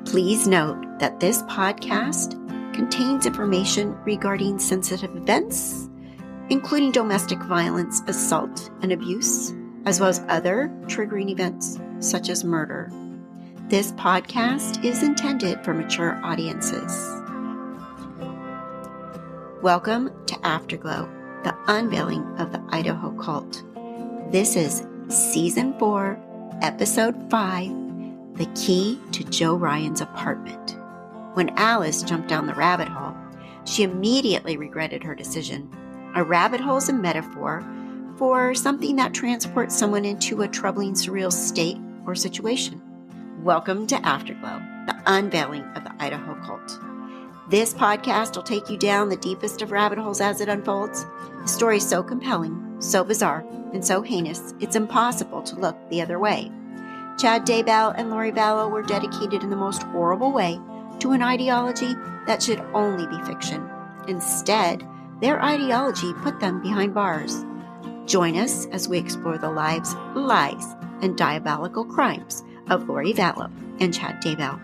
Please note that this podcast contains information regarding sensitive events, including domestic violence, assault, and abuse, as well as other triggering events such as murder. This podcast is intended for mature audiences. Welcome to Afterglow, the unveiling of the Idaho cult. This is Season 4, Episode 5, The Key to Joe Ryan's Apartment. When Alice jumped down the rabbit hole, she immediately regretted her decision. A rabbit hole is a metaphor for something that transports someone into a troubling, surreal state or situation. Welcome to Afterglow, the unveiling of the Idaho cult. This podcast will take you down the deepest of rabbit holes as it unfolds. The story is so compelling, so bizarre, and so heinous, it's impossible to look the other way. Daybell and Lori Vallow were dedicated in the most horrible way to an ideology that should only be fiction. Instead, their ideology put them behind bars. Join us as we explore the lives, lies, and diabolical crimes of Lori Vallow and Daybell.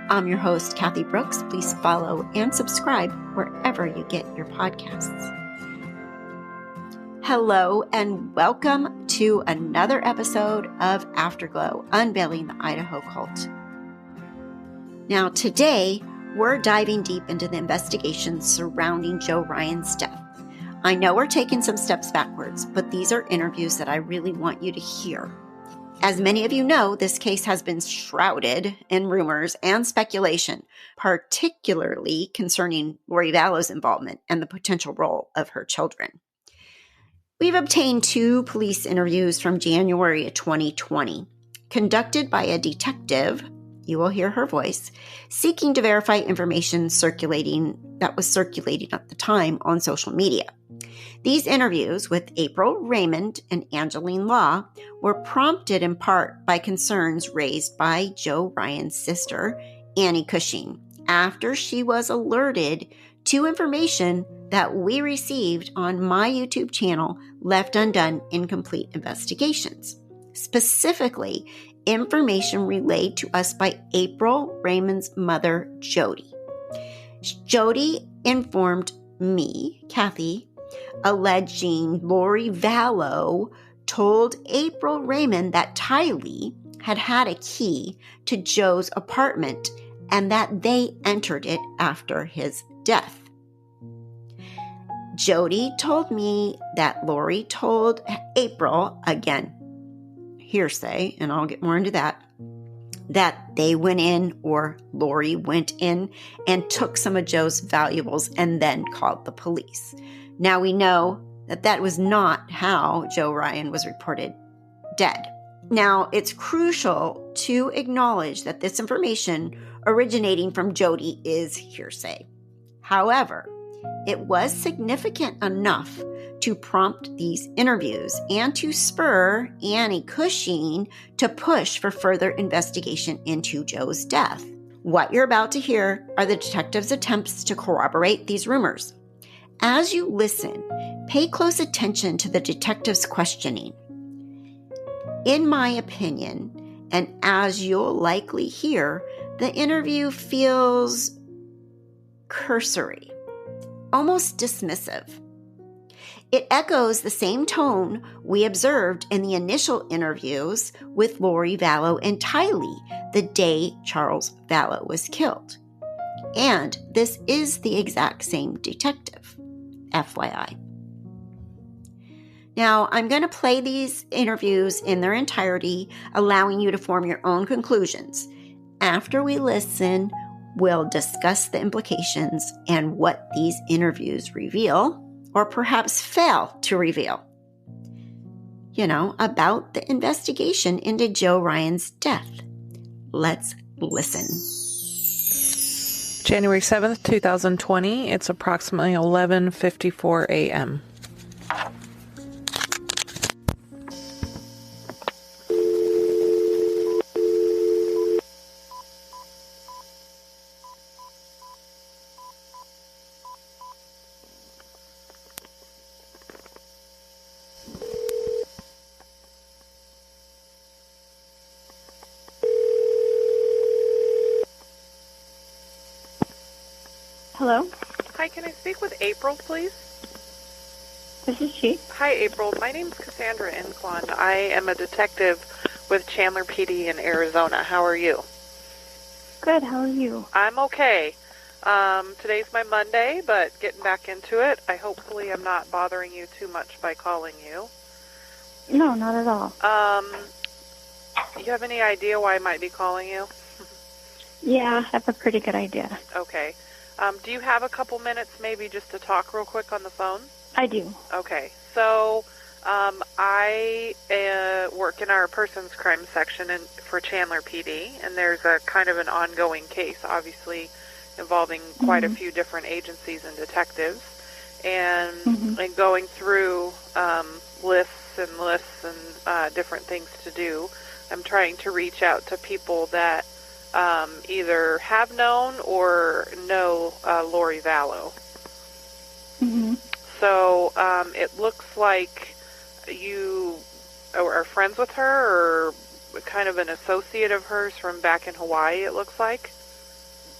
I'm your host, Kathy Brooks. Please follow and subscribe wherever you get your podcasts. Hello and welcome to another episode of Afterglow, Unveiling the Idaho Cult. Now today, we're diving deep into the investigation surrounding Joe Ryan's death. I know we're taking some steps backwards, but these are interviews that I really want you to hear. As many of you know, this case has been shrouded in rumors and speculation, particularly concerning Lori Vallow's involvement and the potential role of her children. We've obtained 2 police interviews from January of 2020, conducted by a detective, you will hear her voice, seeking to verify information that was circulating at the time on social media. These interviews with April Raymond and Angelene Law were prompted in part by concerns raised by Joe Ryan's sister, Annie Cushing, after she was alerted to information that we received on my YouTube channel, Left Undone Incomplete Investigations. Specifically, information relayed to us by April Raymond's mother, Jody. Jody informed me, Kathy, alleging Lori Vallow told April Raymond that Tylee had a key to Joe's apartment and that they entered it after his death. Jody told me that Lori told April, again, hearsay, and I'll get more into that they went in, or Lori went in and took some of Joe's valuables and then called the police. Now we know that was not how Joe Ryan was reported dead. Now, it's crucial to acknowledge that this information originating from Jody is hearsay. However, it was significant enough to prompt these interviews and to spur Annie Cushing to push for further investigation into Joe's death. What you're about to hear are the detectives' attempts to corroborate these rumors. As you listen, pay close attention to the detective's questioning. In my opinion, and as you'll likely hear, the interview feels cursory, almost dismissive. It echoes the same tone we observed in the initial interviews with Lori Vallow and Tylee the day Charles Vallow was killed. And this is the exact same detective, FYI. Now, I'm going to play these interviews in their entirety, allowing you to form your own conclusions. After we listen, we'll discuss the implications and what these interviews reveal, or perhaps fail to reveal, about the investigation into Joe Ryan's death. Let's listen. January 7th, 2020. It's approximately 11:54 a.m. Hello, Hi, can I speak with April, please? this is she. Hi, April. My name's Cassandra Inclon. I am a detective with Chandler PD in Arizona. How are you? Good, how are you? I'm okay. Today's my Monday, but getting back into it. Hopefully I'm not bothering you too much by calling you. No, not at all. You have any idea why I might be calling you? Yeah, I have a pretty good idea. Okay. Do you have a couple minutes maybe just to talk real quick on the phone? I do. Okay. So I work in our persons crime section for Chandler PD, and there's a kind of an ongoing case, obviously, involving quite a few different agencies and detectives. And going through lists and different things to do, I'm trying to reach out to people that either have known or know Lori Vallow. So it looks like you are friends with her, or kind of an associate of hers from back in Hawaii, it looks like.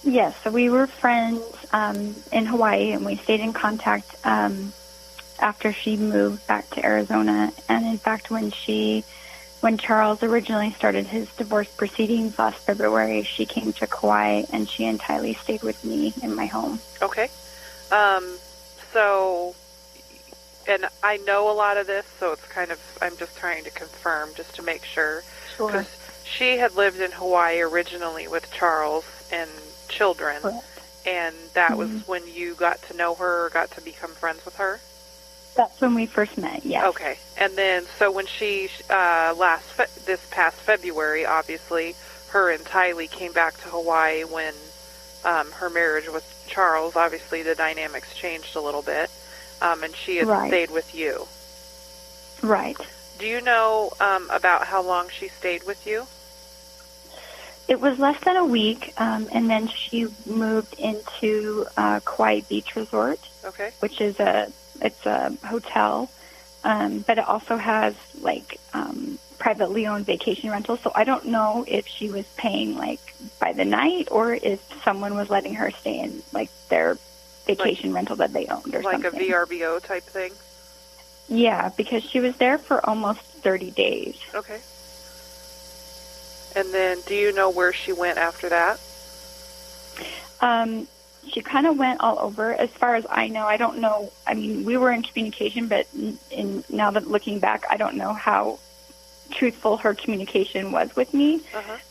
Yes, so we were friends in Hawaii, and we stayed in contact after she moved back to Arizona. And in fact, when Charles originally started his divorce proceedings last February, she came to Kauai, and she and Tylee stayed with me in my home. Okay. So, and I know a lot of this, so it's kind of, I'm just trying to confirm, just to make sure. Sure. 'Cause she had lived in Hawaii originally with Charles and children. Correct. And that was when you got to know her or got to become friends with her? That's when we first met, yes. Okay. And then, so when she, this past February, obviously, her and Tylee came back to Hawaii when her marriage with Charles, obviously the dynamics changed a little bit, and she had stayed with you. Right. Do you know about how long she stayed with you? It was less than a week, and then she moved into Kauai Beach Resort, which is a hotel, but it also has privately owned vacation rentals. So I don't know if she was paying by the night, or if someone was letting her stay in their vacation rental that they owned, or something. Like a VRBO type thing? Yeah, because she was there for almost 30 days. Okay. And then, do you know where she went after that? She kind of went all over. As far as I know, I don't know. I mean, we were in communication, but now that looking back, I don't know how truthful her communication was with me.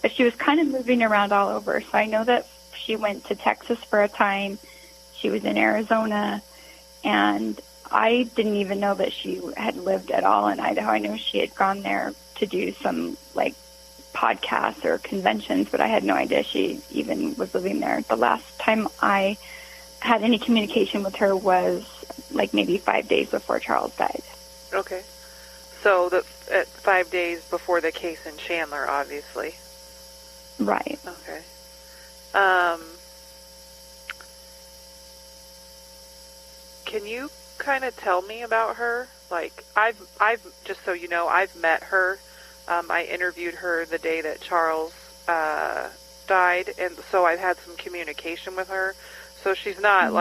But she was kind of moving around all over. So I know that she went to Texas for a time. She was in Arizona, and I didn't even know that she had lived at all in Idaho. I know she had gone there to do some podcasts or conventions, but I had no idea she even was living there. The last time I had any communication with her was maybe 5 days before Charles died. Okay. So 5 days before the case in Chandler, obviously. Right. Okay. Can you kind of tell me about her? I've just so you know, I've met her. I interviewed her the day that Charles died, and so I've had some communication with her. So she's not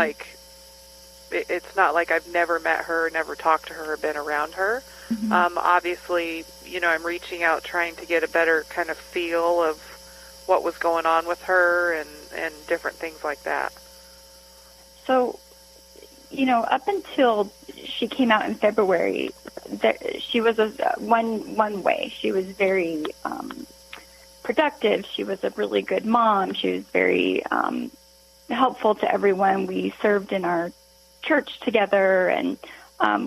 it's not like I've never met her, never talked to her, or been around her. Obviously, I'm reaching out trying to get a better kind of feel of what was going on with her and different things like that. So, up until she came out in February, she was one way. She was very productive. She was a really good mom. She was very helpful to everyone. We served in our church together, and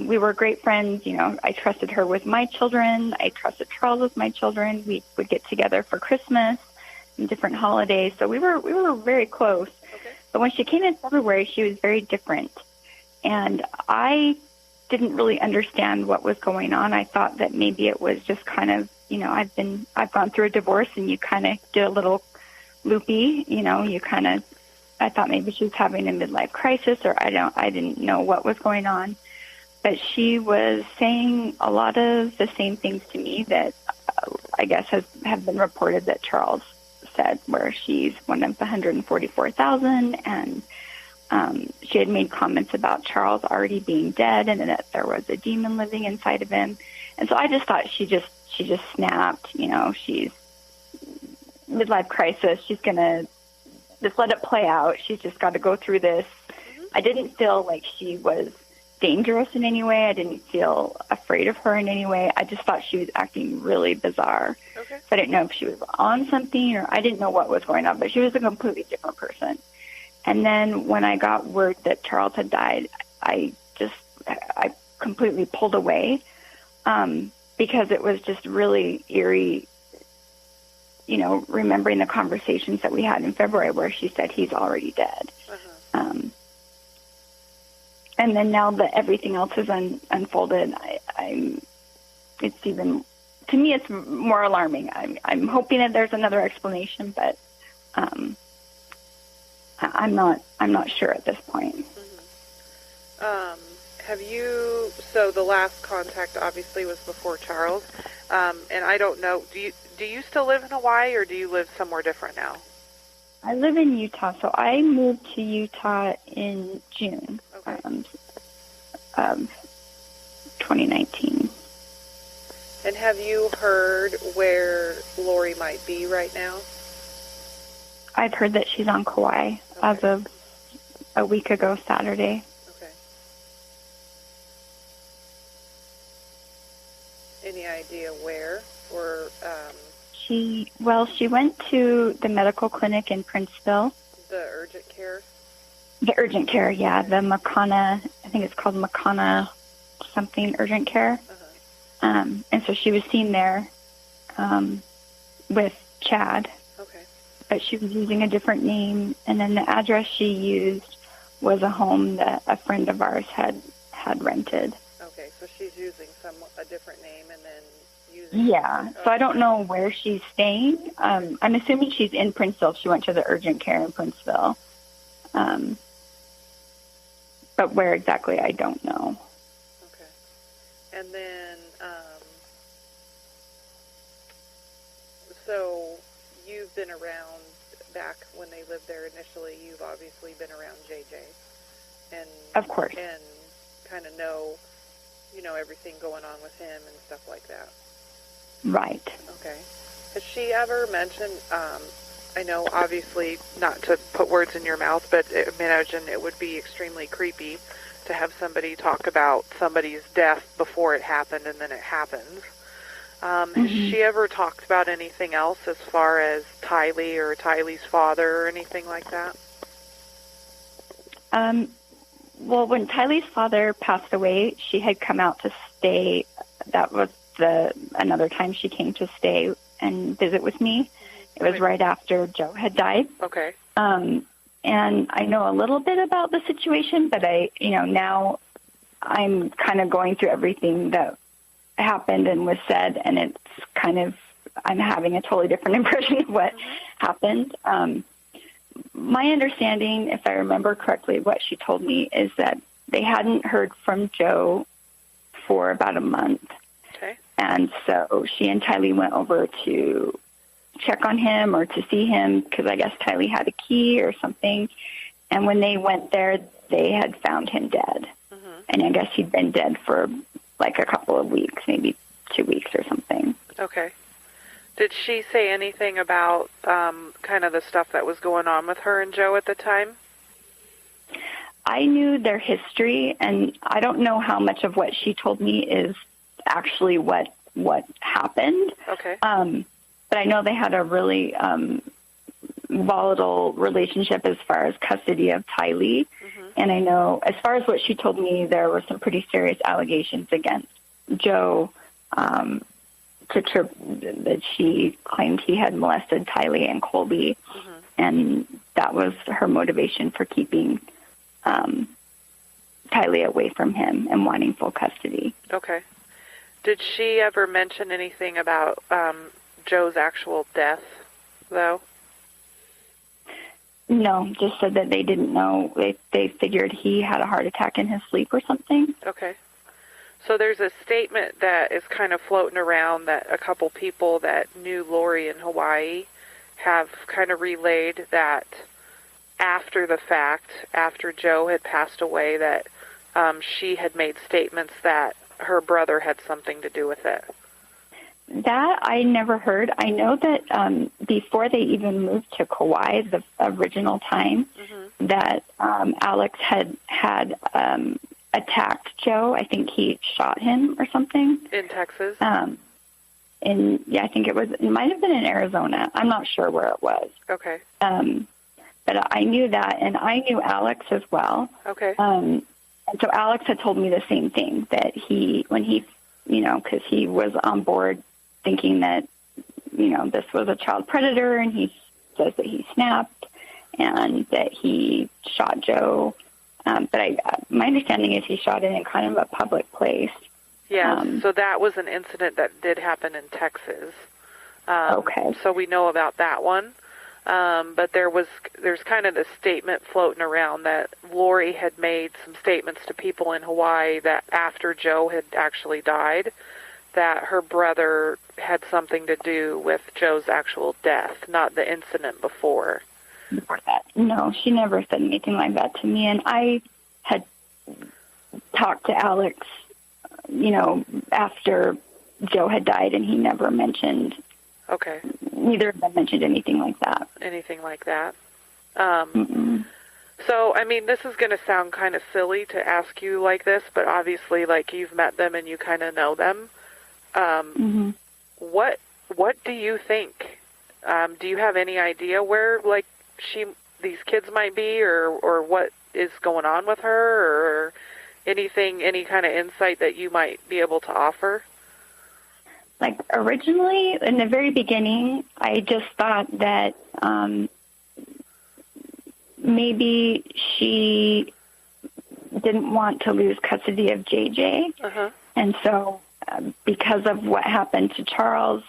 we were great friends. I trusted her with my children. I trusted Charles with my children. We would get together for Christmas and different holidays. So we were very close. Okay. But when she came in February, she was very different. And I didn't really understand what was going on. I thought that maybe it was just kind of, I've gone through a divorce, and you kind of get a little loopy, I thought maybe she was having a midlife crisis, or I didn't know what was going on. But she was saying a lot of the same things to me that I guess have been reported that Charles said, where she's one of the 144,000, and she had made comments about Charles already being dead and that there was a demon living inside of him. And so I just thought she just snapped. She's midlife crisis. She's going to just let it play out. She's just got to go through this. Mm-hmm. I didn't feel like she was dangerous in any way. I didn't feel afraid of her in any way. I just thought she was acting really bizarre. Okay. So I didn't know if she was on something, or I didn't know what was going on, but she was a completely different person. And then when I got word that Charles had died, I completely pulled away, because it was just really eerie, remembering the conversations that we had in February where she said he's already dead. Uh-huh. And then now that everything else has unfolded, it's even, to me, it's more alarming. I'm hoping that there's another explanation, but I'm not sure at this point. Mm-hmm. So the last contact obviously was before Charles, and I don't know, do you still live in Hawaii, or do you live somewhere different now? I live in Utah, so I moved to Utah in June of 2019. And have you heard where Lori might be right now? I've heard that she's on Kauai as of a week ago Saturday. Okay. Any idea where? Or she went to the medical clinic in Princeville. The urgent care? The urgent care, yeah. The Makana, I think it's called Makana something urgent care. Uh-huh. And so she was seen there with Chad. Okay. But she was using a different name, and then the address she used was a home that a friend of ours had rented. Okay, so she's using a different name and then using... Yeah, so I don't know where she's staying. I'm assuming she's in Princeville. She went to the urgent care in Princeville. But where exactly, I don't know. Okay. And then, so you've been around back when they lived there initially. You've obviously been around JJ. And, of course. And kind of know, everything going on with him and stuff like that. Right. Okay. Has she ever mentioned, I know obviously not to put words in your mouth, but I imagine it would be extremely creepy to have somebody talk about somebody's death before it happened and then it happens. Has she ever talked about anything else as far as Tylee or Tylee's father or anything like that? Well, when Tylee's father passed away, she had come out to stay. That was another time she came to stay and visit with me. It was right after Joe had died. Okay. And I know a little bit about the situation, but now I'm kind of going through everything that happened and was said, and it's kind of, I'm having a totally different impression of what happened. My understanding, if I remember correctly, what she told me is that they hadn't heard from Joe for about a month. Okay. And so she and Tylee went over to check on him or to see him because I guess Tylee had a key or something. And when they went there, they had found him dead. Mm-hmm. And I guess he'd been dead for like a couple of weeks, maybe 2 weeks or something. Okay. Did she say anything about kind of the stuff that was going on with her and Joe at the time? I knew their history, and I don't know how much of what she told me is actually what happened. Okay. But I know they had a really volatile relationship as far as custody of Tylee. Mm-hmm. And I know, as far as what she told me, there were some pretty serious allegations against Joe that she claimed he had molested Tylee and Colby. Mm-hmm. And that was her motivation for keeping Tylee away from him and wanting full custody. Okay. Did she ever mention anything about Joe's actual death, though? No, just said that they didn't know. They figured he had a heart attack in his sleep or something. Okay. So there's a statement that is kind of floating around that a couple people that knew Lori in Hawaii have kind of relayed that after the fact, after Joe had passed away, that she had made statements that her brother had something to do with it. That I never heard. I know that before they even moved to Kauai, the original time, that Alex had attacked Joe. I think he shot him or something. In Texas? I think it might have been in Arizona. I'm not sure where it was. Okay. But I knew that, and I knew Alex as well. Okay. And so Alex had told me the same thing, that because he was on board thinking that, this was a child predator, and he says that he snapped and that he shot Joe. But my understanding is he shot it in kind of a public place. Yeah, so that was an incident that did happen in Texas. Okay. So we know about that one. But there's kind of this statement floating around that Lori had made some statements to people in Hawaii that after Joe had actually died, that her brother had something to do with Joe's actual death, not the incident before. Before that. No, she never said anything like that to me. And I had talked to Alex, after Joe had died, and he never mentioned. Okay. Neither of them mentioned anything like that. Anything like that. So, this is going to sound kind of silly to ask you like this, but obviously, you've met them and you kind of know them. What do you think? Do you have any idea where, these kids might be, or what is going on with her, or any kind of insight that you might be able to offer? Originally, in the very beginning, I just thought that maybe she didn't want to lose custody of JJ. And so because of what happened to Charles,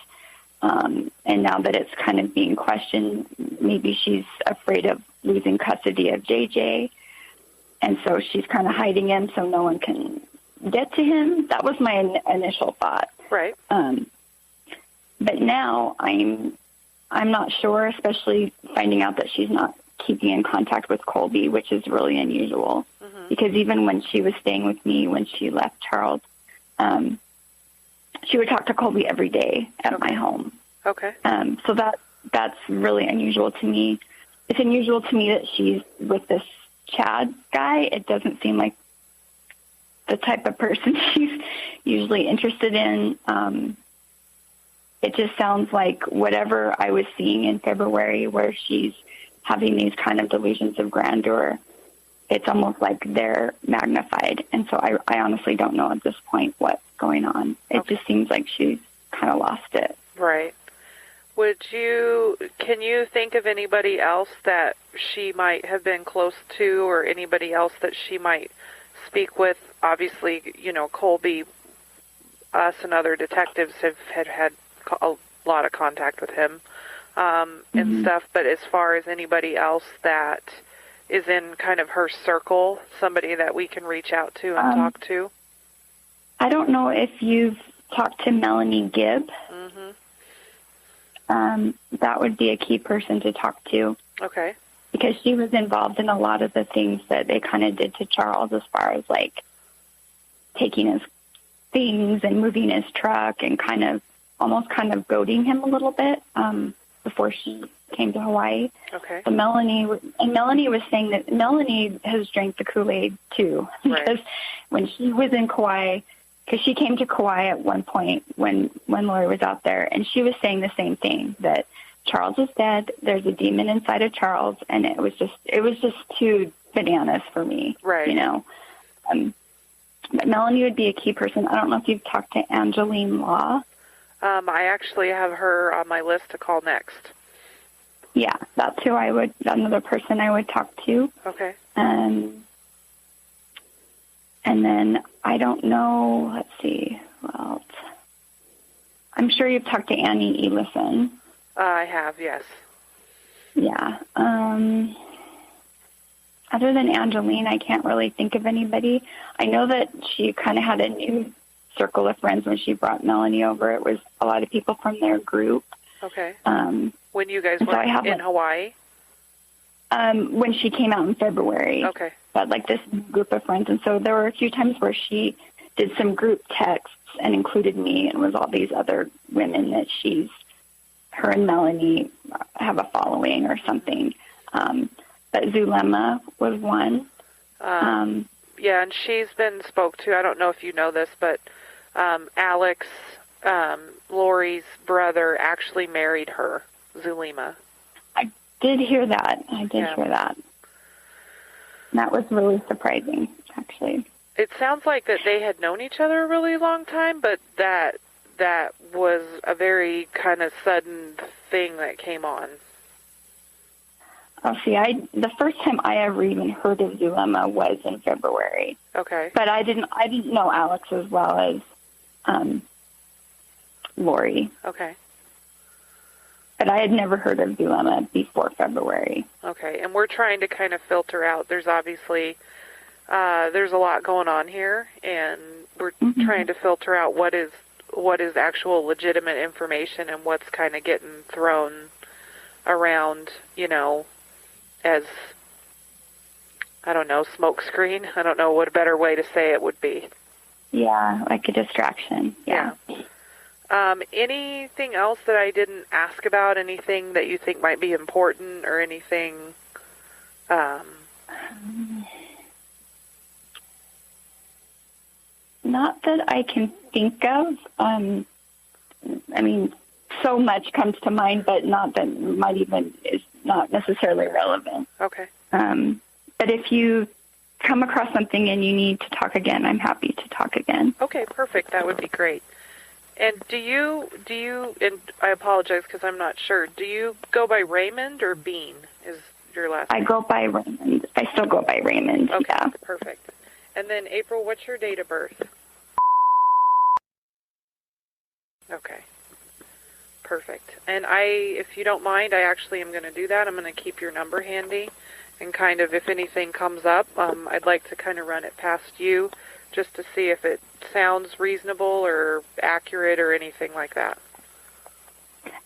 and now that it's kind of being questioned, maybe she's afraid of losing custody of JJ. And so she's kind of hiding him so no one can get to him. That was my initial thought. Right. But now I'm not sure, especially finding out that she's not keeping in contact with Colby, which is really unusual. Because even when she was staying with me, when she left Charles, she would talk to Colby every day at my home. Okay. So that's really unusual to me. It's unusual to me that she's with this Chad guy. It doesn't seem like the type of person she's usually interested in. It just sounds like whatever I was seeing in February, where she's having these kind of delusions of grandeur, it's almost like they're magnified. And so I honestly don't know at this point what's going on. It just seems like she's kind of lost it. Right. Can you think of anybody else that she might have been close to, or anybody else that she might speak with? Obviously, Colby, us and other detectives had a lot of contact with him and stuff, but as far as anybody else that is in kind of her circle, somebody that we can reach out to and talk to? I don't know if you've talked to Melanie Gibb. That would be a key person to talk to. Okay. Because she was involved in a lot of the things that they kind of did to Charles, as far as taking his things and moving his truck and almost goading him a little bit before she came to Hawaii. Okay. So Melanie was saying that Melanie has drank the Kool-Aid too, because when she was in Kauai, because she came to Kauai at one point when Lori was out there, and she was saying the same thing, that Charles is dead. There's a demon inside of Charles, and it was just too bananas for me. Right. But Melanie would be a key person. I don't know if you've talked to Angelene Law. I actually have her on my list to call next. Yeah, that's another person I would talk to. Okay. And then I don't know, let's see, well, I'm sure you've talked to Annie Elison. I have, yes. Yeah. Other than Angeline, I can't really think of anybody. I know that she kind of had a new circle of friends when she brought Melanie over. It was a lot of people from their group. Okay. When you guys were in Hawaii? When she came out in February. Okay. But like this group of friends. And so there were a few times where she did some group texts and included me, and was all these other women that her and Melanie have a following or something. But Zulema was one. Yeah, and she's been spoke to. I don't know if you know this, but Alex, Lori's brother, actually married her, Zulema. I did hear that. Hear that. That was really surprising, actually. It sounds like that they had known each other a really long time, but that was a very kind of sudden thing that came on. Oh, see, the first time I ever even heard of Zulema was in February. Okay. But I didn't know Alex as well as Lori. Okay. But I had never heard of Zulema before February. Okay, and we're trying to kind of filter out. There's obviously there's a lot going on here, and we're trying to filter out what is actual legitimate information and what's kind of getting thrown around, as, I don't know, smoke screen. I don't know what a better way to say it would be. Yeah, like a distraction. Yeah. Anything else that I didn't ask about? Anything that you think might be important, or anything? Not that I can think of. I mean, so much comes to mind, but not that might even is not necessarily relevant. Okay. But if you come across something and you need to talk again, I'm happy to talk again. Okay, perfect. That would be great. And do you, and I apologize because I'm not sure, do you go by Raymond or Bean is your last name? I go by Raymond. I still go by Raymond, okay, yeah. Perfect. And then, April, what's your date of birth? Okay. Perfect. And if you don't mind, I actually am going to do that. I'm going to keep your number handy, and kind of if anything comes up, I'd like to kind of run it past you just to see if it sounds reasonable or accurate or anything like that.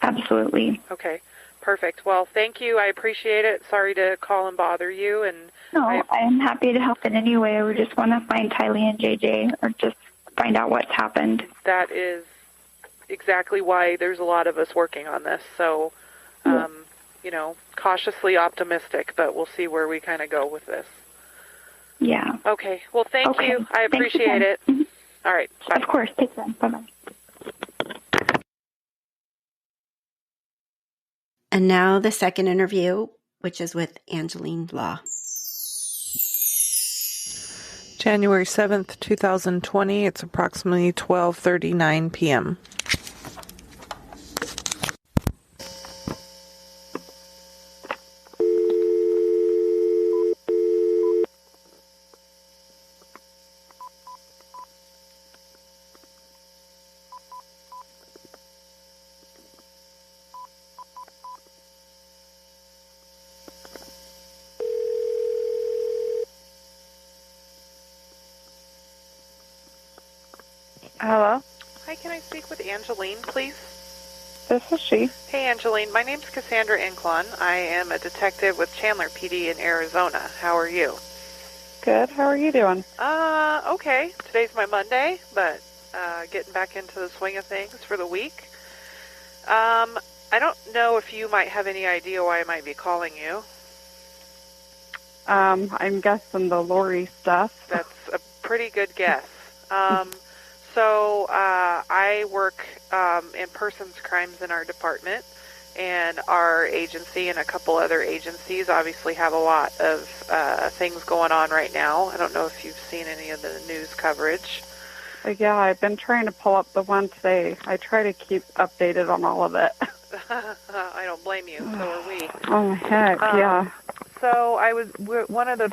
Absolutely. Okay, perfect. Well, thank you. I appreciate it. Sorry to call and bother you. And no, I am happy to help in any way. We just want to find Tylee and JJ, or just find out what's happened. That is exactly why there's a lot of us working on this. So, cautiously optimistic, but we'll see where we kind of go with this. Yeah. Okay. Well, thank you. I appreciate it. Mm-hmm. All right. Bye. Of course. Take care. Bye-bye. And now the second interview, which is with Angelene Law. January 7th, 2020. It's approximately 12:39 p.m. Hello? Hi, can I speak with Angelene, please? This is she. Hey, Angelene. My name's Cassandra Inclon. I am a detective with Chandler PD in Arizona. How are you? Good. How are you doing? Okay. Today's my Monday, but getting back into the swing of things for the week. I don't know if you might have any idea why I might be calling you. I'm guessing the Lori stuff. That's a pretty good guess. So I work in persons crimes in our department, and our agency and a couple other agencies obviously have a lot of things going on right now. I don't know if you've seen any of the news coverage. Yeah, I've been trying to pull up the one today. I try to keep updated on all of it. I don't blame you. So are we. Oh, heck, yeah. So one of the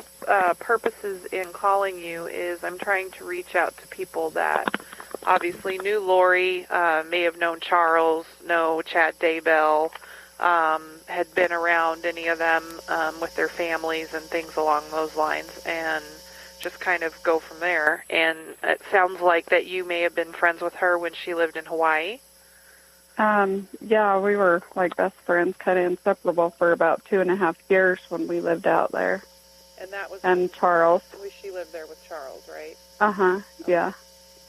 purposes in calling you is I'm trying to reach out to people that obviously knew Lori, may have known Charles, know Chad Daybell, had been around any of them with their families and things along those lines, and just kind of go from there. And it sounds like that you may have been friends with her when she lived in Hawaii. Yeah, we were like best friends, kind of inseparable for about 2.5 years when we lived out there. And that was Charles. She lived there with Charles, right? Okay. Yeah.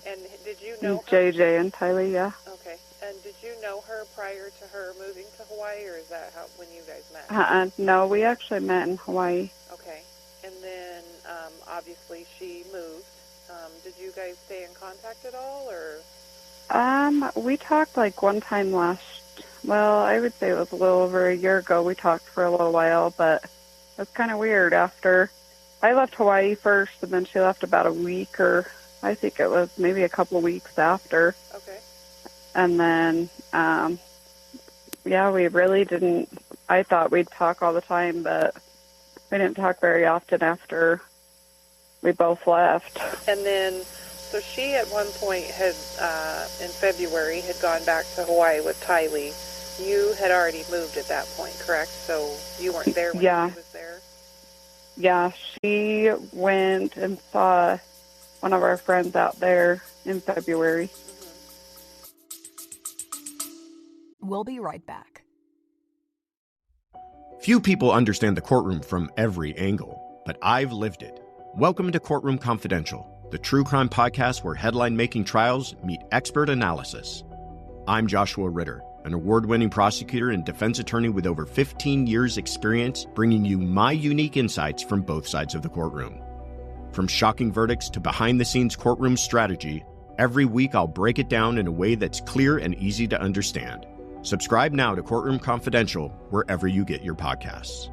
And did you know her? JJ and Tylee, yeah. Okay. And did you know her prior to her moving to Hawaii, or is that when you guys met? No, we actually met in Hawaii. Okay. And then, obviously, she moved. Did you guys stay in contact at all, or? We talked like one time I would say it was a little over a year ago. We talked for a little while, but it was kind of weird. After I left Hawaii first, and then she left about a week, or I think it was maybe a couple of weeks after. Okay. And then, we really didn't. I thought we'd talk all the time, but we didn't talk very often after we both left. And then, so she at one point had, in February, had gone back to Hawaii with Tylee. You had already moved at that point, correct? So you weren't there when she was there? Yeah, she went and saw one of our friends out there in February. We'll be right back. Few people understand the courtroom from every angle, but I've lived it. Welcome to Courtroom Confidential, the true crime podcast where headline-making trials meet expert analysis. I'm Joshua Ritter, an award-winning prosecutor and defense attorney with over 15 years' experience, bringing you my unique insights from both sides of the courtroom. From shocking verdicts to behind-the-scenes courtroom strategy, every week I'll break it down in a way that's clear and easy to understand. Subscribe now to Courtroom Confidential wherever you get your podcasts.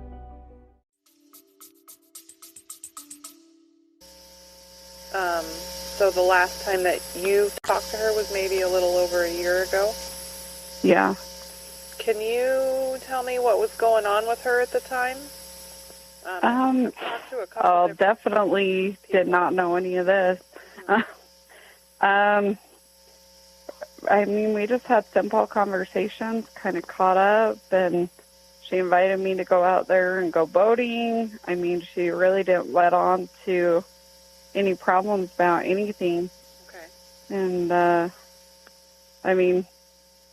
So the last time that you talked to her was maybe a little over a year ago? Yeah. Can you tell me what was going on with her at the time? I've talked to a couple definitely did not know any of this. We just had simple conversations, kind of caught up, and she invited me to go out there and go boating. She really didn't let on to any problems about anything. Okay. And,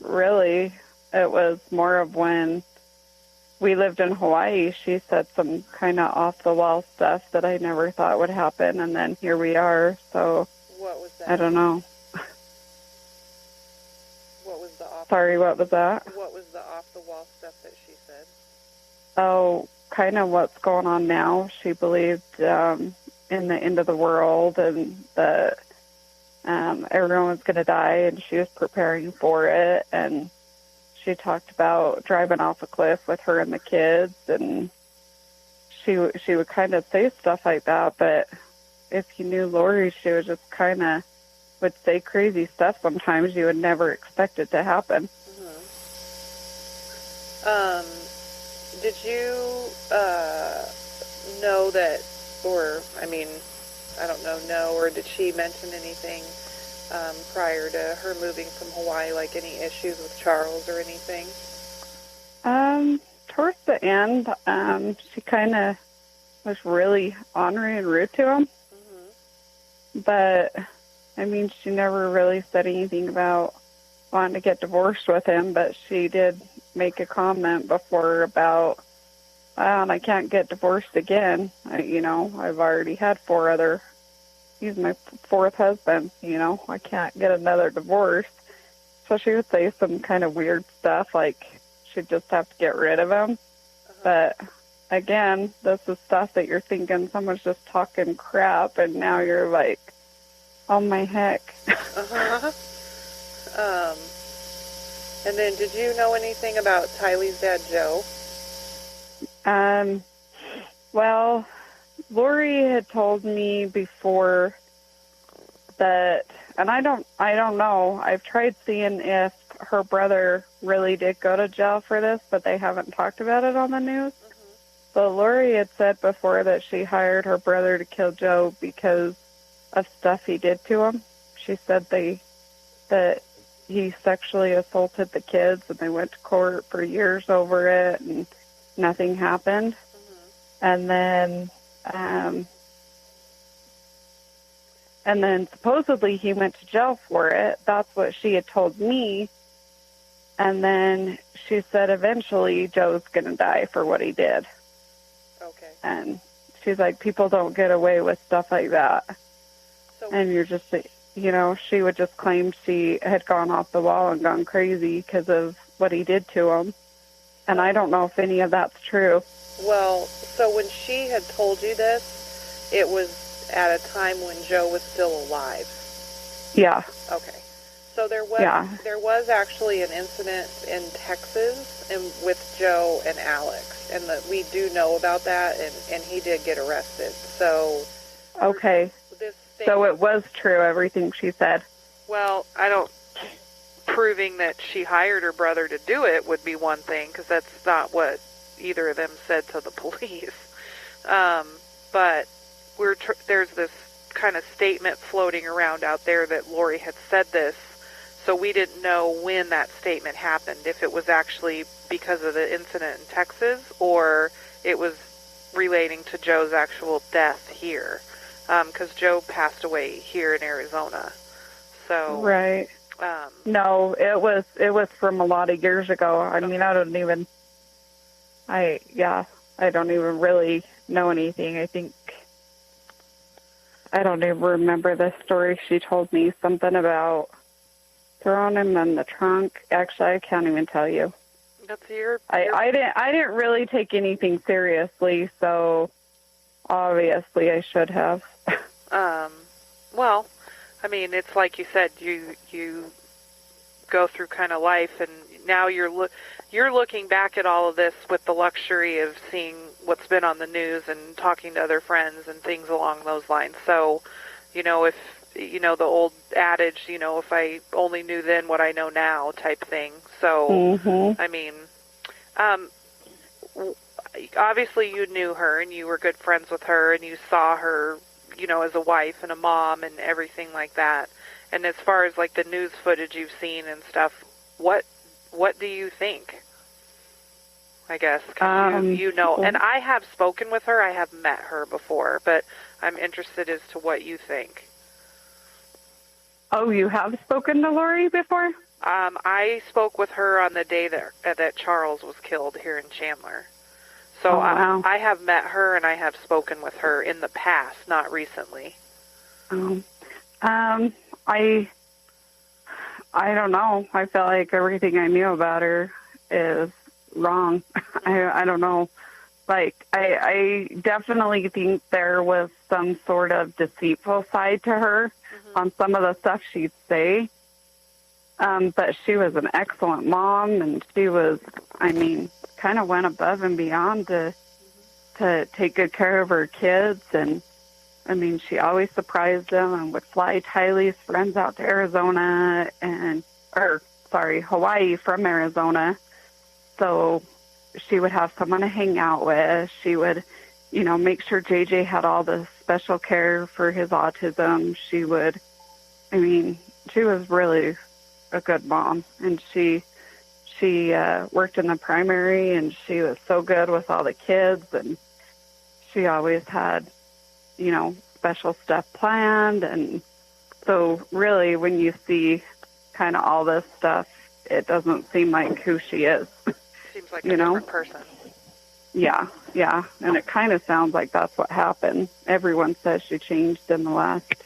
really, it was more of when we lived in Hawaii, she said some kind of off-the-wall stuff that I never thought would happen, and then here we are, so what was that? I don't know. What was the off? Sorry, what was that? What was the off-the-wall stuff that she said? Oh, kind of what's going on now. She believed in the end of the world and that everyone was going to die, and she was preparing for it. And she talked about driving off a cliff with her and the kids, and she would kind of say stuff like that. But if you knew Lori, she was just kind of would say crazy stuff sometimes. You would never expect it to happen. Did you know that, or, I don't know, or did she mention anything prior to her moving from Hawaii, like any issues with Charles or anything? Towards the end, she kind of was really ornery and rude to him. But, she never really said anything about wanting to get divorced with him, but she did make a comment before about, I can't get divorced again. I've already had he's my fourth husband, I can't get another divorce. So she would say some kind of weird stuff, like she'd just have to get rid of him. But again, this is stuff that you're thinking someone's just talking crap, and now you're like, oh my heck. And then did you know anything about Tylee's dad, Joe? Well, Lori had told me before that, and I don't know. I've tried seeing if her brother really did go to jail for this, but they haven't talked about it on the news. So Lori had said before that she hired her brother to kill Joe because of stuff he did to him. She said that he sexually assaulted the kids, and they went to court for years over it, and nothing happened. And then supposedly he went to jail for it. That's what she had told me. And then she said eventually Joe's going to die for what he did. Okay. And she's like, people don't get away with stuff like that. So, and you're just, she would just claim she had gone off the wall and gone crazy because of what he did to him. And I don't know if any of that's true. well, so when she had told you this, it was at a time when Joe was still alive. Yeah. Okay. So there was actually an incident in Texas with Joe and Alex, and we do know about that, and he did get arrested. So okay. So it was true, everything she said. Well, proving that she hired her brother to do it would be one thing, because that's not what either of them said to the police. But there's this kind of statement floating around out there that Lori had said this, so we didn't know when that statement happened, if it was actually because of the incident in Texas or it was relating to Joe's actual death here, because Joe passed away here in Arizona. So right. No, it was from a lot of years ago. I mean, I don't even really know anything. I don't even remember the story she told me, something about throwing him in the trunk. Actually, I can't even tell you. That's your I didn't really take anything seriously, so obviously I should have. Well, I mean, it's like you said, you go through kind of life, and now you're looking back at all of this with the luxury of seeing what's been on the news and talking to other friends and things along those lines. So, if the old adage, if I only knew then what I know now type thing. So, I mean, obviously you knew her and you were good friends with her and you saw her, as a wife and a mom and everything like that. And as far as like the news footage you've seen and stuff, what do you think? I guess, 'cause and I have spoken with her. I have met her before, but I'm interested as to what you think. Oh, you have spoken to Lori before? I spoke with her on the day that Charles was killed here in Chandler. So wow. I have met her and I have spoken with her in the past, not recently. I don't know. I felt like everything I knew about her is wrong. I don't know. Like, I definitely think there was some sort of deceitful side to her on some of the stuff she'd say. But she was an excellent mom, and she was, kind of went above and beyond to take good care of her kids. And, she always surprised them and would fly Tylee's friends out to Arizona Hawaii from Arizona. So she would have someone to hang out with. She would, make sure JJ had all the special care for his autism. She was really a good mom. And she worked in the primary, and she was so good with all the kids, and she always had, special stuff planned. And so really when you see kind of all this stuff, it doesn't seem like who she is. Seems like a different person. Yeah. And it kind of sounds like that's what happened. Everyone says she changed in the last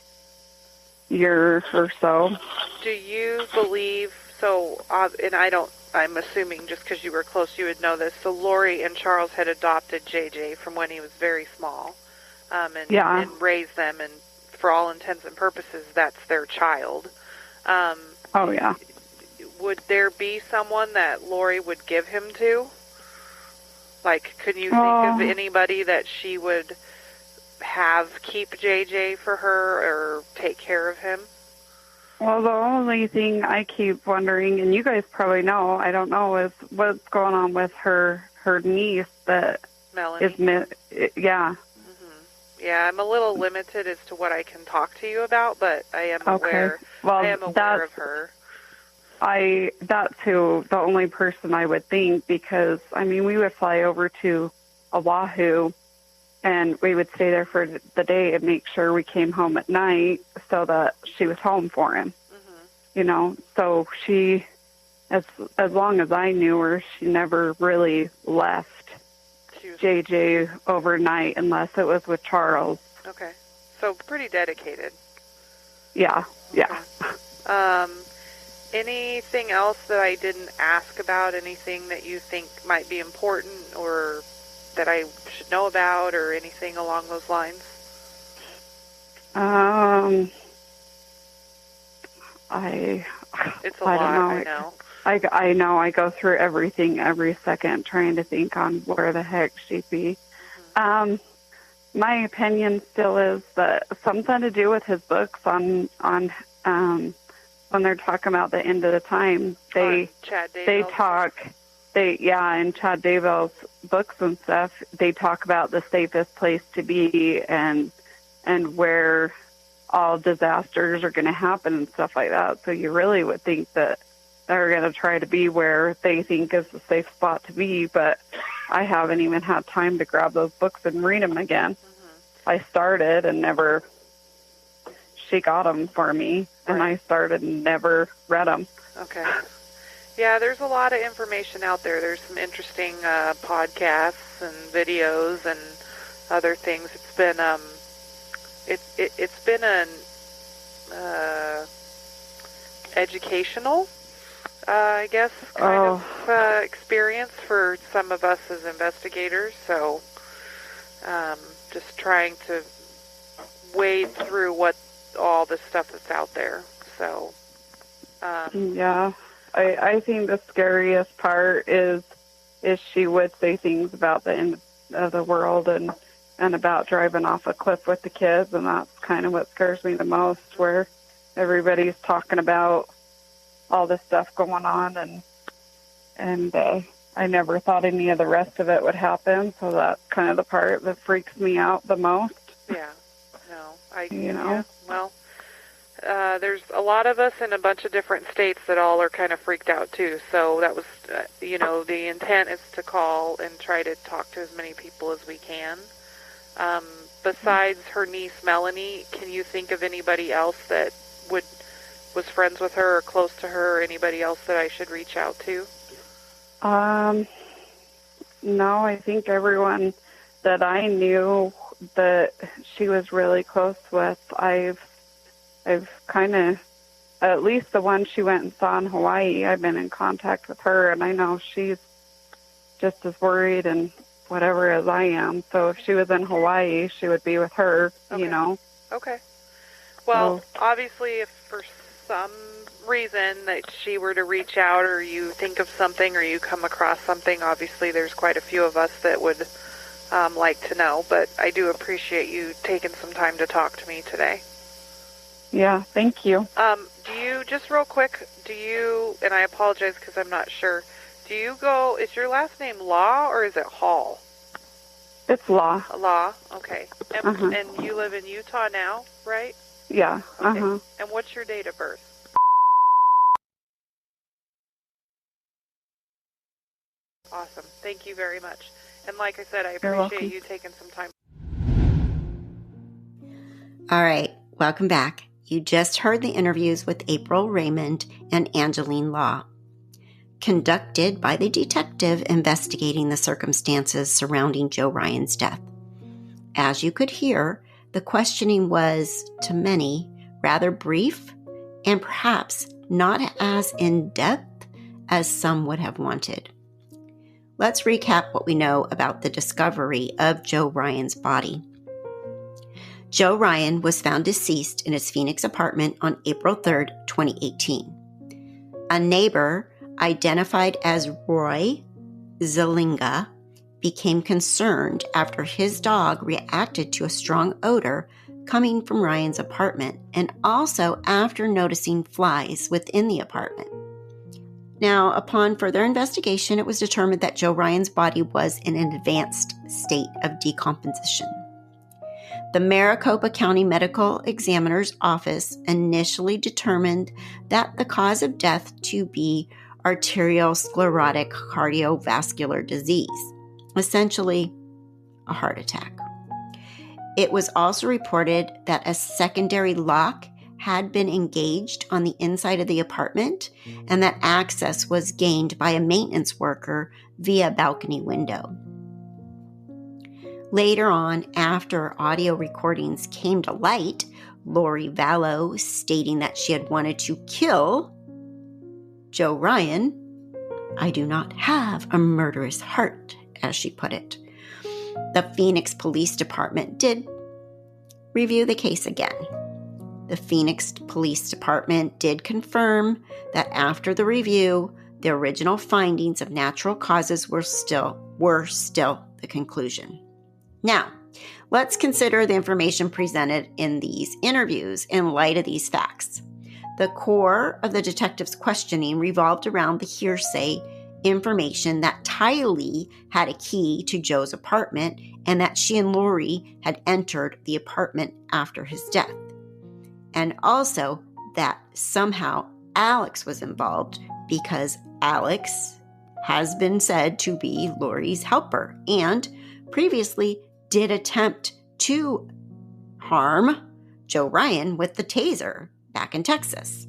year or so. Do you believe, I'm assuming just because you were close you would know this, so Lori and Charles had adopted JJ from when he was very small, and raised them, and for all intents and purposes, that's their child. Oh, yeah. Would there be someone that Lori would give him to? Like, can you think of anybody that she would have keep JJ for her or take care of him? Well, the only thing I keep wondering, and you guys probably know, I don't know, is what's going on with her niece that Melanie. Yeah. Yeah, I'm a little limited as to what I can talk to you about, but I am aware. Well, I am aware of her. That's the only person I would think, because, we would fly over to Oahu, and we would stay there for the day and make sure we came home at night so that she was home for him. So she, as long as I knew her, she never really left JJ overnight unless it was with Charles. Okay. So pretty dedicated. Yeah. Yeah. Anything else that I didn't ask about? Anything that you think might be important or that I should know about or anything along those lines? It's a lot, I know. I know. I go through everything every second trying to think on where the heck she'd be. Mm-hmm. My opinion still is that something to do with his books on when they're talking about the end of the time, in Chad Daybell's books and stuff, they talk about the safest place to be and where all disasters are going to happen and stuff like that. So you really would think that they're going to try to be where they think is the safe spot to be, but I haven't even had time to grab those books and read them again. Mm-hmm. I started and never... She got them for me, and I started and never read them. Okay. Yeah, there's a lot of information out there. There's some interesting podcasts and videos and other things. It's been it's been an educational, I guess, kind of experience for some of us as investigators. So, just trying to wade through all the stuff that's out there. So, yeah, I think the scariest part is she would say things about the end of the world and about driving off a cliff with the kids, and that's kind of what scares me the most, where everybody's talking about all this stuff going on, and I never thought any of the rest of it would happen, so that's kind of the part that freaks me out the most. Yeah. Well, there's a lot of us in a bunch of different states that all are kind of freaked out too. So that was, the intent is to call and try to talk to as many people as we can. Besides her niece Melanie, can you think of anybody else that was friends with her or close to her, or anybody else that I should reach out to? No, I think everyone that I knew that she was really close with, I've kind of, at least the one she went and saw in Hawaii, I've been in contact with her, and I know she's just as worried and whatever as I am. So if she was in Hawaii, she would be with her, Okay. Well, obviously, if for some reason that she were to reach out, or you think of something, or you come across something, obviously there's quite a few of us that would like to know, but I do appreciate you taking some time to talk to me today. Yeah, thank you. Do you, just real quick, and I apologize because I'm not sure, is your last name Law or is it Hall? It's Law. Law, okay. And you live in Utah now, right? Yeah. Okay. And what's your date of birth? Awesome. Thank you very much. And like I said, I appreciate you taking some time. All right, welcome back. You just heard the interviews with April Raymond and Angelene Law, conducted by the detective investigating the circumstances surrounding Joe Ryan's death. As you could hear, the questioning was, to many, rather brief and perhaps not as in-depth as some would have wanted. Let's recap what we know about the discovery of Joe Ryan's body. Joe Ryan was found deceased in his Phoenix apartment on April 3, 2018. A neighbor, identified as Roy Zelinga, became concerned after his dog reacted to a strong odor coming from Ryan's apartment, and also after noticing flies within the apartment. Now, upon further investigation, it was determined that Joe Ryan's body was in an advanced state of decomposition. The Maricopa County Medical Examiner's Office initially determined that the cause of death to be arteriosclerotic cardiovascular disease, essentially a heart attack. It was also reported that a secondary lock had been engaged on the inside of the apartment and that access was gained by a maintenance worker via a balcony window. Later on, after audio recordings came to light, Lori Vallow stating that she had wanted to kill Joe Ryan, "I do not have a murderous heart," as she put it. The Phoenix Police Department did review the case again. The Phoenix Police Department did confirm that after the review, the original findings of natural causes were still the conclusion. Now, let's consider the information presented in these interviews in light of these facts. The core of the detective's questioning revolved around the hearsay information that Tylee had a key to Joe's apartment and that she and Lori had entered the apartment after his death. And also that somehow Alex was involved because Alex has been said to be Lori's helper and previously did attempt to harm Joe Ryan with the taser back in Texas.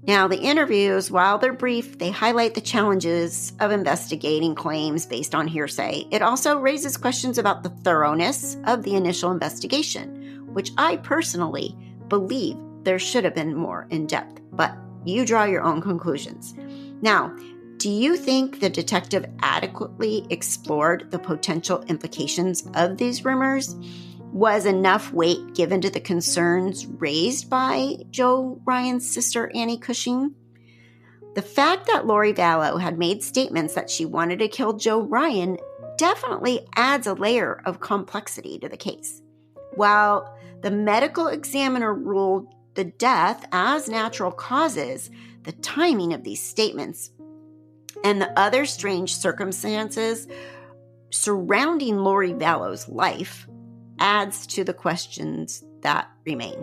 Now, the interviews, while they're brief, they highlight the challenges of investigating claims based on hearsay. It also raises questions about the thoroughness of the initial investigation, which I personally believe there should have been more in depth, but you draw your own conclusions. Now, do you think the detective adequately explored the potential implications of these rumors? Was enough weight given to the concerns raised by Joe Ryan's sister, Annie Cushing? The fact that Lori Vallow had made statements that she wanted to kill Joe Ryan definitely adds a layer of complexity to the case. While the medical examiner ruled the death as natural causes, the timing of these statements and the other strange circumstances surrounding Lori Vallow's life adds to the questions that remain.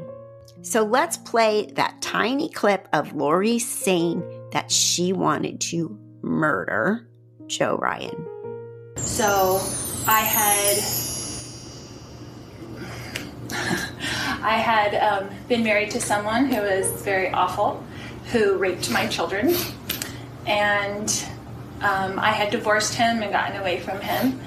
So let's play that tiny clip of Lori saying that she wanted to murder Joe Ryan. So I had been married to someone who was very awful, who raped my children, and I had divorced him and gotten away from him,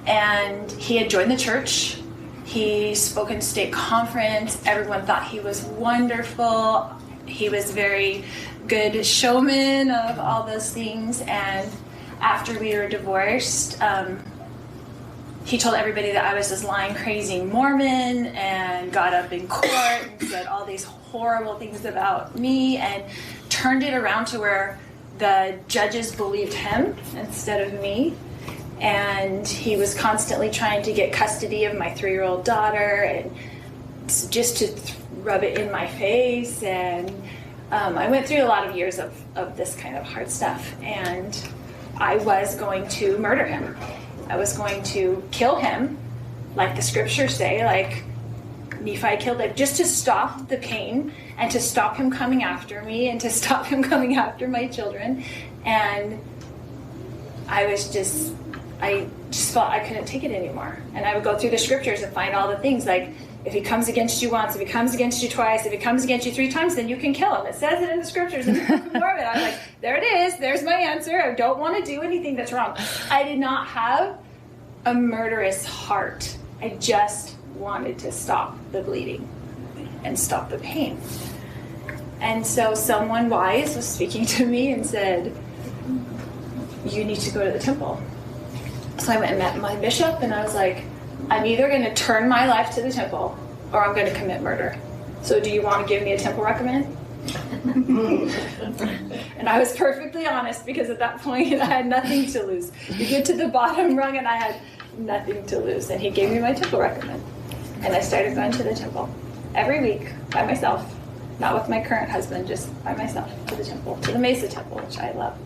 and he had joined the church. He spoke in state conference. Everyone thought he was wonderful. He was very good showman of all those things, and after we were divorced, he told everybody that I was this lying, crazy Mormon, and got up in court and said all these horrible things about me and turned it around to where the judges believed him instead of me. And he was constantly trying to get custody of my 3-year-old daughter and just to rub it in my face. And I went through a lot of years of this kind of hard stuff. And I was going to murder him. I was going to kill him, like the scriptures say, like Nephi killed him, just to stop the pain and to stop him coming after me and to stop him coming after my children. And I just felt I couldn't take it anymore. And I would go through the scriptures and find all the things like, if he comes against you once, if he comes against you twice, if he comes against you 3 times, then you can kill him. It says it in the scriptures in the Book of Mormon. I was like, there it is. There's my answer. I don't want to do anything that's wrong. I did not have a murderous heart. I just wanted to stop the bleeding and stop the pain. And so someone wise was speaking to me and said, you need to go to the temple. So I went and met my bishop, and I was like, I'm either going to turn my life to the temple or I'm going to commit murder. So do you want to give me a temple recommend? And I was perfectly honest, because at that point I had nothing to lose. You get to the bottom rung and I had nothing to lose. And he gave me my temple recommend. And I started going to the temple every week by myself, not with my current husband, just by myself to the temple, to the Mesa Temple, which I love.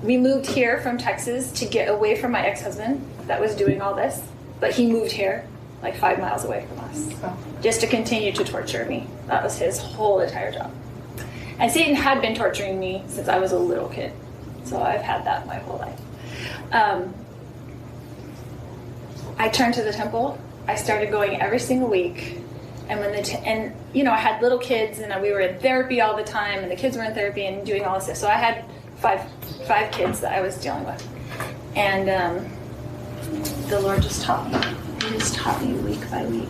We moved here from Texas to get away from my ex-husband that was doing all this, but he moved here like 5 miles away from us just to continue to torture me. That was his whole entire job. And Satan had been torturing me since I was a little kid, so I've had that my whole life. I turned to the temple. I started going every single week, And and you know, I had little kids, and we were in therapy all the time, and the kids were in therapy and doing all this stuff. So I had five kids that I was dealing with, and the Lord just taught me. He just taught me week by week.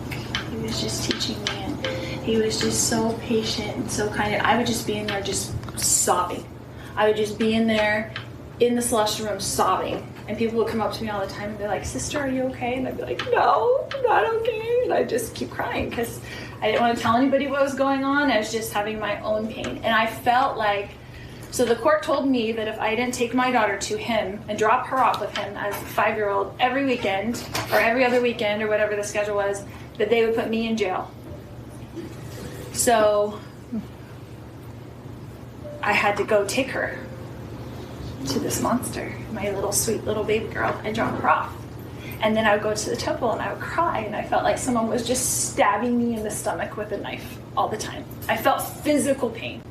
He was just teaching me, and He was just so patient and so kind. And I would just be in there just sobbing. I would just be in there in the celestial room sobbing. And people would come up to me all the time and be like, "Sister, are you okay?" And I'd be like, "No, I'm not okay." And I'd just keep crying because I didn't want to tell anybody what was going on. I was just having my own pain. And I felt like, so the court told me that if I didn't take my daughter to him and drop her off with him as a 5-year-old every weekend or every other weekend or whatever the schedule was, that they would put me in jail. So I had to go take her to this monster, my little sweet little baby girl, and drop her off. And then I would go to the temple and I would cry, and I felt like someone was just stabbing me in the stomach with a knife all the time. I felt physical pain.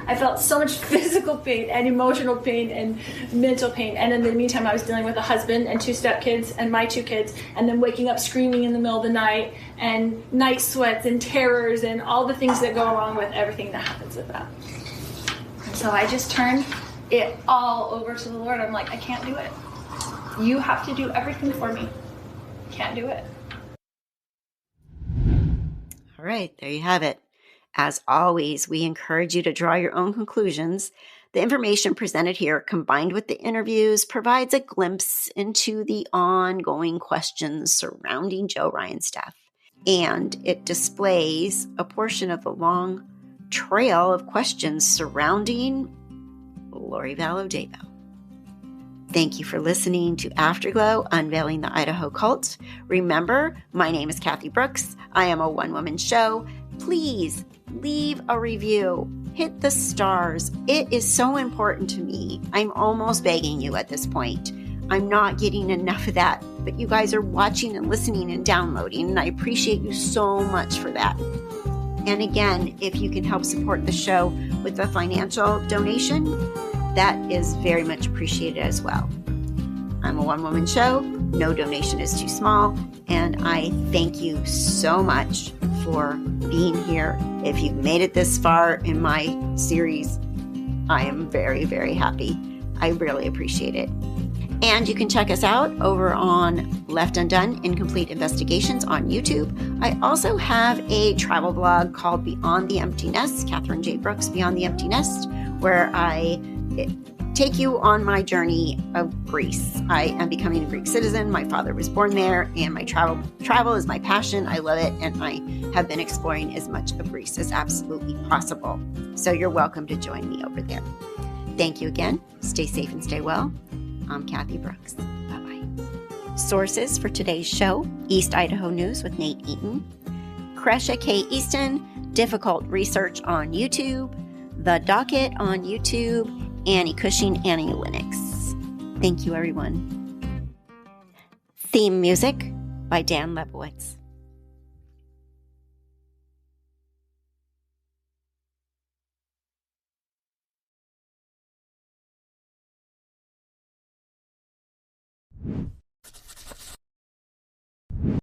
I felt so much physical pain and emotional pain and mental pain. And in the meantime, I was dealing with a husband and 2 stepkids and my 2 kids, and then waking up screaming in the middle of the night, and night sweats and terrors and all the things that go along with everything that happens with that. And so I just turned it all over to the Lord. I'm like, I can't do it. You have to do everything for me. Can't do it. All right, there you have it. As always, we encourage you to draw your own conclusions. The information presented here, combined with the interviews, provides a glimpse into the ongoing questions surrounding Joe Ryan's death. And it displays a portion of the long trail of questions surrounding Lori Vallow Daybell. Thank you for listening to Afterglow, Unveiling the Idaho Cult. Remember, my name is Kathy Brooks. I am a one-woman show. Please leave a review. Hit the stars. It is so important to me. I'm almost begging you at this point. I'm not getting enough of that, but you guys are watching and listening and downloading, and I appreciate you so much for that. And again, if you can help support the show with a financial donation, that is very much appreciated as well. I'm a one-woman show. No donation is too small. And I thank you so much for being here. If you've made it this far in my series, I am very, very happy. I really appreciate it. And you can check us out over on Left Undone, Incomplete Investigations on YouTube. I also have a travel blog called Beyond the Empty Nest, Catherine J. Brooks, Beyond the Empty Nest, where I take you on my journey of Greece. I am becoming a Greek citizen. My father was born there, and my travel is my passion. I love it, and I have been exploring as much of Greece as absolutely possible. So you're welcome to join me over there. Thank you again. Stay safe and stay well. I'm Kathy Brooks. Bye-bye. Sources for today's show: East Idaho News with Nate Eaton, Kresha K. Easton, Difficult Research on YouTube, The Docket on YouTube, Annie Cushing, Annie Linux. Thank you, everyone. Theme music by Dan Lebowitz.